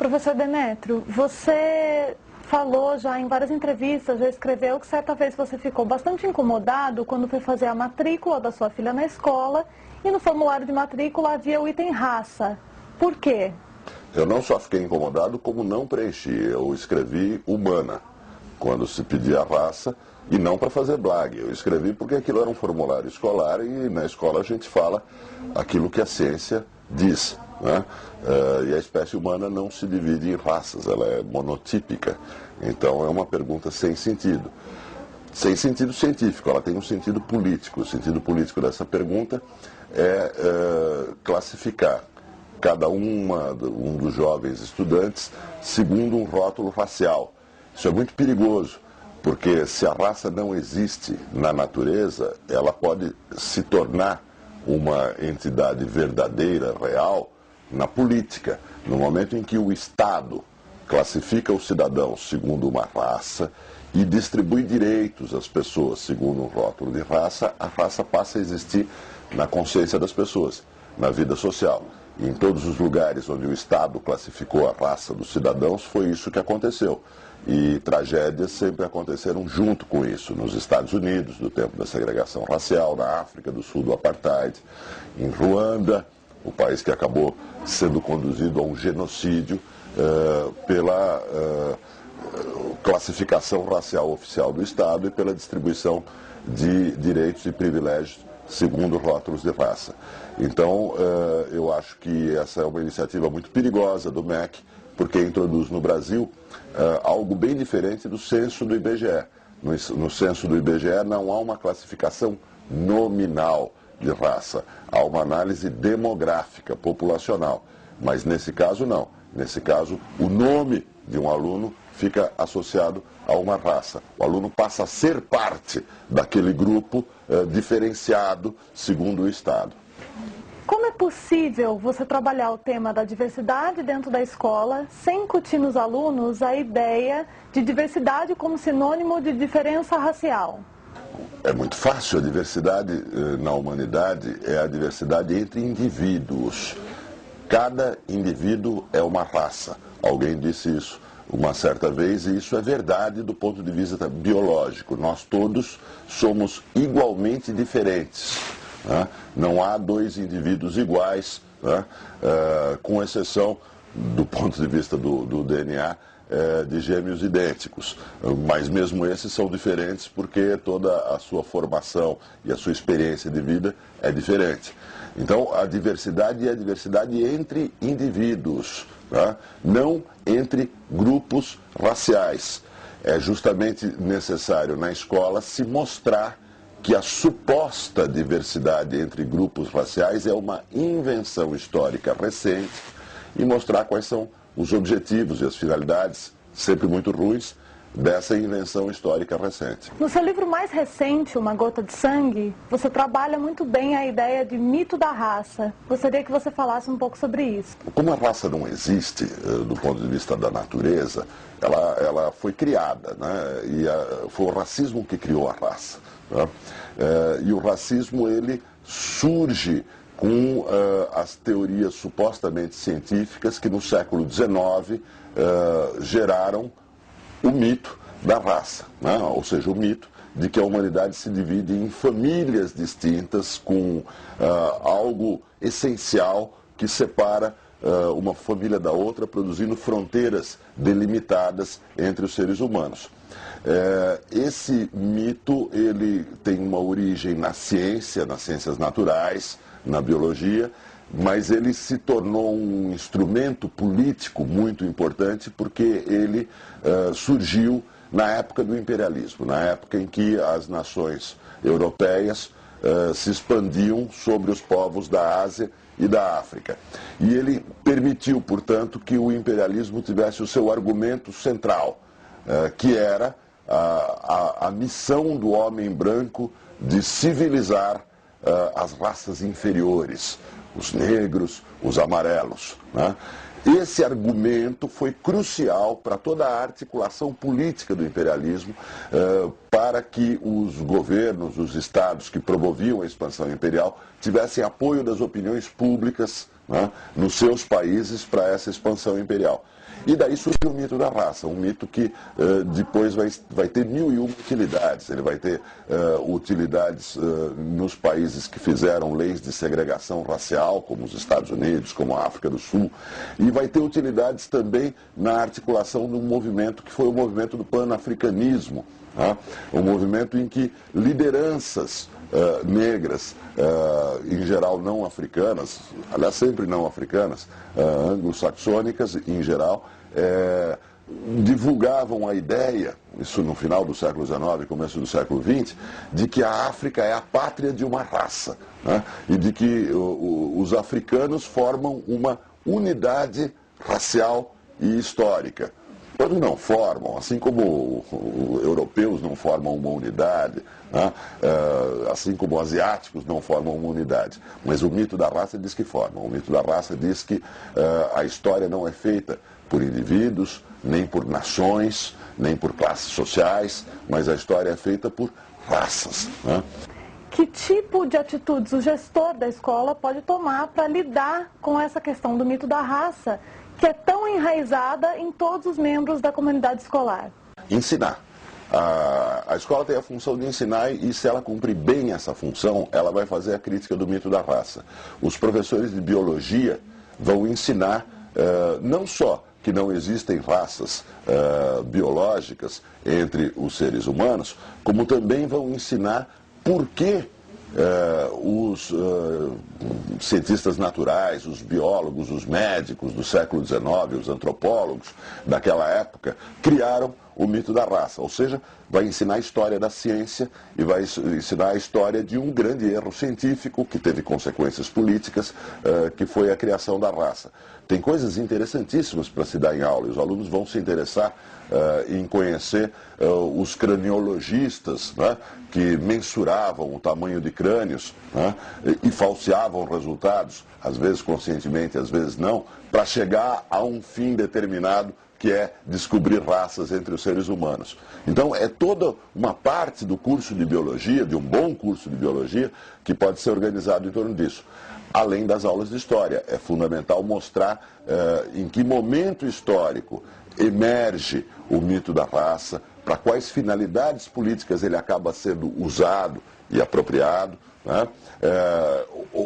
Professor Demétrio, você falou já em várias entrevistas, já escreveu que certa vez você ficou bastante incomodado quando foi fazer a matrícula da sua filha na escola e no formulário de matrícula havia o item raça. Por quê? Eu não só fiquei incomodado, como não preenchi. Eu escrevi humana, quando se pedia raça, e não para fazer blague. Eu escrevi porque aquilo era um formulário escolar e na escola a gente fala aquilo que a ciência diz, né? E a espécie humana não se divide em raças, ela é monotípica. Então é uma pergunta sem sentido. Sem sentido científico, ela tem um sentido político. O sentido político dessa pergunta é classificar cada um dos jovens estudantes segundo um rótulo racial. Isso é muito perigoso, porque se a raça não existe na natureza, ela pode se tornar uma entidade verdadeira, real, na política. No momento em que o Estado classifica os cidadãos segundo uma raça e distribui direitos às pessoas segundo um rótulo de raça, a raça passa a existir na consciência das pessoas, na vida social. E em todos os lugares onde o Estado classificou a raça dos cidadãos, foi isso que aconteceu. E tragédias sempre aconteceram junto com isso. Nos Estados Unidos, no tempo da segregação racial, na África do Sul, do Apartheid, em Ruanda, o país que acabou sendo conduzido a um genocídio pela classificação racial oficial do Estado e pela distribuição de direitos e privilégios segundo rótulos de raça. Então, eu acho que essa é uma iniciativa muito perigosa do MEC, porque introduz no Brasil algo bem diferente do censo do IBGE. No censo do IBGE não há uma classificação nominal de raça, há uma análise demográfica, populacional. Mas nesse caso não. Nesse caso, o nome de um aluno fica associado a uma raça. O aluno passa a ser parte daquele grupo diferenciado segundo o Estado. Como é possível você trabalhar o tema da diversidade dentro da escola sem incutir nos alunos a ideia de diversidade como sinônimo de diferença racial? É muito fácil. A diversidade na humanidade é a diversidade entre indivíduos. Cada indivíduo é uma raça. Alguém disse isso uma certa vez e isso é verdade do ponto de vista biológico. Nós todos somos igualmente diferentes. Né? Não há dois indivíduos iguais, né? Com exceção, do ponto de vista do DNA, de gêmeos idênticos. Mas mesmo esses são diferentes porque toda a sua formação e a sua experiência de vida é diferente. Então, a diversidade é a diversidade entre indivíduos, né? Não entre grupos raciais. É justamente necessário na escola se mostrar que a suposta diversidade entre grupos raciais é uma invenção histórica recente e mostrar quais são os objetivos e as finalidades, sempre muito ruins, dessa invenção histórica recente. No seu livro mais recente, Uma Gota de Sangue, você trabalha muito bem a ideia de mito da raça. Gostaria que você falasse um pouco sobre isso. Como a raça não existe do ponto de vista da natureza, ela foi criada, né? E foi o racismo que criou a raça. Né? E o racismo, ele surge com as teorias supostamente científicas que no século XIX geraram o mito da raça, né? Ou seja, o mito de que a humanidade se divide em famílias distintas com algo essencial que separa uma família da outra, produzindo fronteiras delimitadas entre os seres humanos. Esse mito, ele tem uma origem na ciência, nas ciências naturais, na biologia, mas ele se tornou um instrumento político muito importante porque ele surgiu na época do imperialismo, na época em que as nações europeias se expandiam sobre os povos da Ásia e da África. E ele permitiu, portanto, que o imperialismo tivesse o seu argumento central, que era a missão do homem branco de civilizar as raças inferiores, os negros, os amarelos, né? Esse argumento foi crucial para toda a articulação política do imperialismo, para que os governos, os estados que promoviam a expansão imperial tivessem apoio das opiniões públicas, né, nos seus países para essa expansão imperial. E daí surge o mito da raça, um mito que depois vai ter 1001 utilidades. Ele vai ter utilidades nos países que fizeram leis de segregação racial, como os Estados Unidos, como a África do Sul, e vai ter utilidades também na articulação de um movimento que foi o movimento do panafricanismo, tá? Um movimento em que lideranças negras, em geral não africanas, aliás sempre não africanas, anglo-saxônicas em geral, divulgavam a ideia, isso no final do século XIX, começo do século XX, de que a África é a pátria de uma raça, né? E de que os africanos formam uma unidade racial e histórica. Todos não formam, assim como europeus não formam uma unidade, né? Assim como asiáticos não formam uma unidade. Mas o mito da raça diz que formam. O mito da raça diz que a história não é feita por indivíduos, nem por nações, nem por classes sociais, mas a história é feita por raças, né? Que tipo de atitudes o gestor da escola pode tomar para lidar com essa questão do mito da raça, que é tão enraizada em todos os membros da comunidade escolar? Ensinar. A escola tem a função de ensinar e, se ela cumprir bem essa função, ela vai fazer a crítica do mito da raça. Os professores de biologia vão ensinar não só que não existem raças biológicas entre os seres humanos, como também vão ensinar por que os cientistas naturais, os biólogos, os médicos do século XIX, os antropólogos daquela época, criaram o mito da raça. Ou seja, vai ensinar a história da ciência e vai ensinar a história de um grande erro científico que teve consequências políticas, que foi a criação da raça. Tem coisas interessantíssimas para se dar em aula e os alunos vão se interessar em conhecer os craniologistas, né, que mensuravam o tamanho de crânios, né, e falseavam resultados, às vezes conscientemente, às vezes não, para chegar a um fim determinado, que é descobrir raças entre os seres humanos. Então, é toda uma parte do curso de biologia, de um bom curso de biologia, que pode ser organizado em torno disso. Além das aulas de história, é fundamental mostrar em que momento histórico emerge o mito da raça, para quais finalidades políticas ele acaba sendo usado e apropriado, né?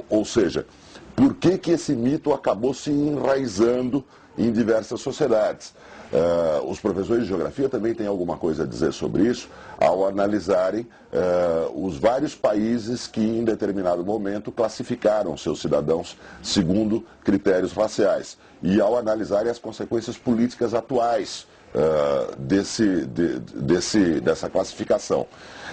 Ou seja, por que esse mito acabou se enraizando em diversas sociedades. Os professores de geografia também têm alguma coisa a dizer sobre isso, ao analisarem os vários países que em determinado momento classificaram seus cidadãos segundo critérios raciais e ao analisarem as consequências políticas atuais dessa classificação.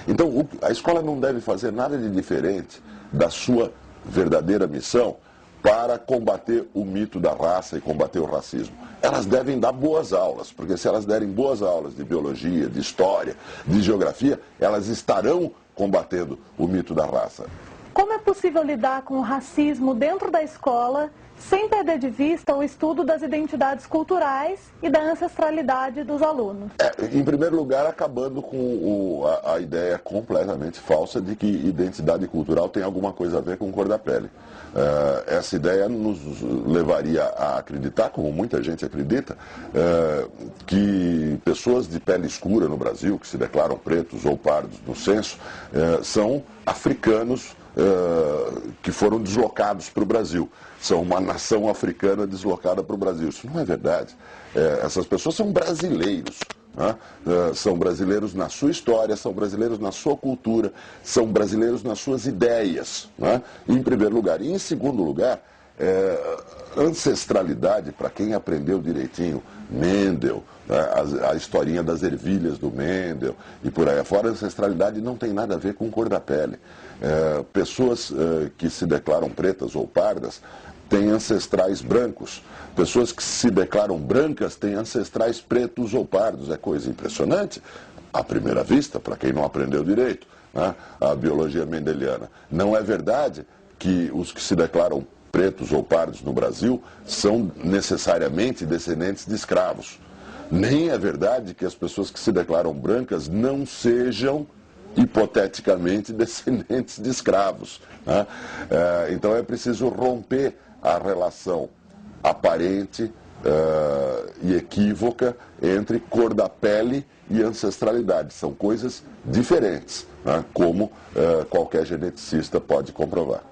Então, a escola não deve fazer nada de diferente da sua verdadeira missão para combater o mito da raça e combater o racismo. Elas devem dar boas aulas, porque se elas derem boas aulas de biologia, de história, de geografia, elas estarão combatendo o mito da raça. Como é possível lidar com o racismo dentro da escola sem perder de vista o estudo das identidades culturais e da ancestralidade dos alunos? Em primeiro lugar, acabando com a ideia completamente falsa de que identidade cultural tem alguma coisa a ver com cor da pele. Essa ideia nos levaria a acreditar, como muita gente acredita, que pessoas de pele escura no Brasil, que se declaram pretos ou pardos no censo, são africanos que foram deslocados para o Brasil. São uma nação africana deslocada para o Brasil. Isso não é verdade. Essas pessoas são brasileiros. Né? São brasileiros na sua história, são brasileiros na sua cultura, são brasileiros nas suas ideias, né? Em primeiro lugar. E em segundo lugar, ancestralidade, para quem aprendeu direitinho, Mendel, né? A historinha das ervilhas do Mendel e por aí afora, ancestralidade não tem nada a ver com cor da pele. Pessoas que se declaram pretas ou pardas têm ancestrais brancos. Pessoas que se declaram brancas têm ancestrais pretos ou pardos. É coisa impressionante, à primeira vista, para quem não aprendeu direito, né? A biologia mendeliana. Não é verdade que os que se declaram pretos ou pardos no Brasil são necessariamente descendentes de escravos. Nem é verdade que as pessoas que se declaram brancas não sejam hipoteticamente descendentes de escravos, né? Então é preciso romper a relação aparente e equívoca entre cor da pele e ancestralidade. São coisas diferentes, né? Como qualquer geneticista pode comprovar.